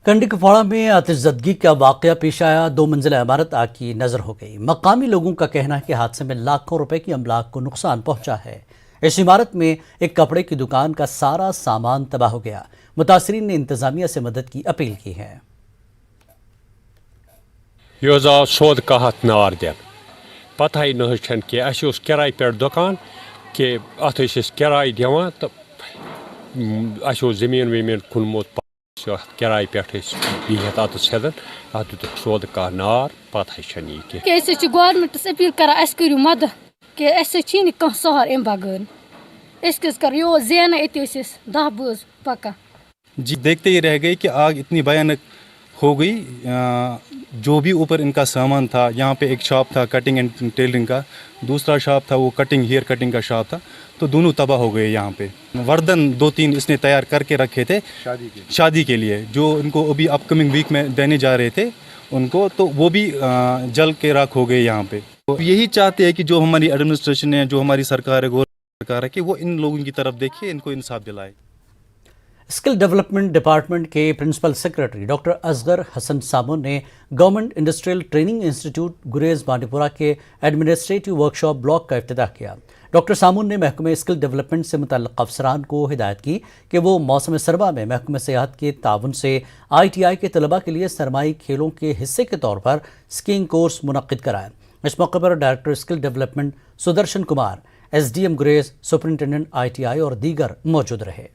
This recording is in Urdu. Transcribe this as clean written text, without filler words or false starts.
کنڈی کپواڑہ میں آتش زدگی کا واقعہ پیش آیا۔ 2 منزلہ عمارت آگ کی نظر ہو گئی۔ مقامی لوگوں کا کہنا ہے کہ حادثے میں لاکھوں روپے کی املاک کو نقصان پہنچا ہے۔ اس عمارت میں ایک کپڑے کی دکان کا سارا سامان تباہ ہو گیا۔ متاثرین نے انتظامیہ سے مدد کی اپیل کی ہے۔ یہ آو سود کہت نار دن پتہ نہ کہ اس کرائے پہ دکان کہ ات کرائے دِوان تو اس زمین ومین کھنمت کرائے پہ بہت اتس ہدن ات دت سود کہ نار پتہ یہ کہ گورمنٹس اپیل کران اس کرو مدد کہ اس کھانا سہر ام بغیر اس کس کر یہ زین ات 10 بٲژ پکان۔ جی دیکھتے ہی رہ گئے کہ آگ اتنی بھیانک ہو گئی۔ جو بھی اوپر ان کا سامان تھا، یہاں پہ ایک شاپ تھا کٹنگ اینڈ ٹیلرنگ کا، دوسرا شاپ تھا وہ ہیئر کٹنگ کا شاپ تھا، تو دونوں تباہ ہو گئے۔ یہاں پہ وردن 2-3 اس نے تیار کر کے رکھے تھے شادی کے لیے، جو ان کو ابھی اپ کمنگ ویک میں دینے جا رہے تھے ان کو، تو وہ بھی جل کے راکھ ہو گئے یہاں پہ۔ تو یہی چاہتے ہیں کہ جو ہماری ایڈمنسٹریشن ہے، جو ہماری سرکار ہے، گورنمنٹ سرکار ہے، کہ وہ ان لوگوں کی طرف دیکھے، ان کو انصاف دلائے۔ اسکل ڈیولپمنٹ ڈپارٹمنٹ کے پرنسپل سیکرٹری ڈاکٹر اصغر حسن سامون نے گورنمنٹ انڈسٹریل ٹریننگ انسٹیٹیوٹ گریز بانڈی پورہ کے ایڈمنسٹریٹو ورکشاپ بلاک کا افتتاح کیا۔ ڈاکٹر سامون نے محکمہ اسکل ڈیولپمنٹ سے متعلق افسران کو ہدایت کی کہ وہ موسم سرما میں محکمہ سیاحت کے تعاون سے ITI کے طلباء کے لیے سرمائی کھیلوں کے حصے کے طور پر اسکیئنگ کورس منعقد کرائیں۔ اس موقع پر director skill development Sudarshan Kumar, SDM Gurez, superintendent ITI اور دیگر موجود رہے۔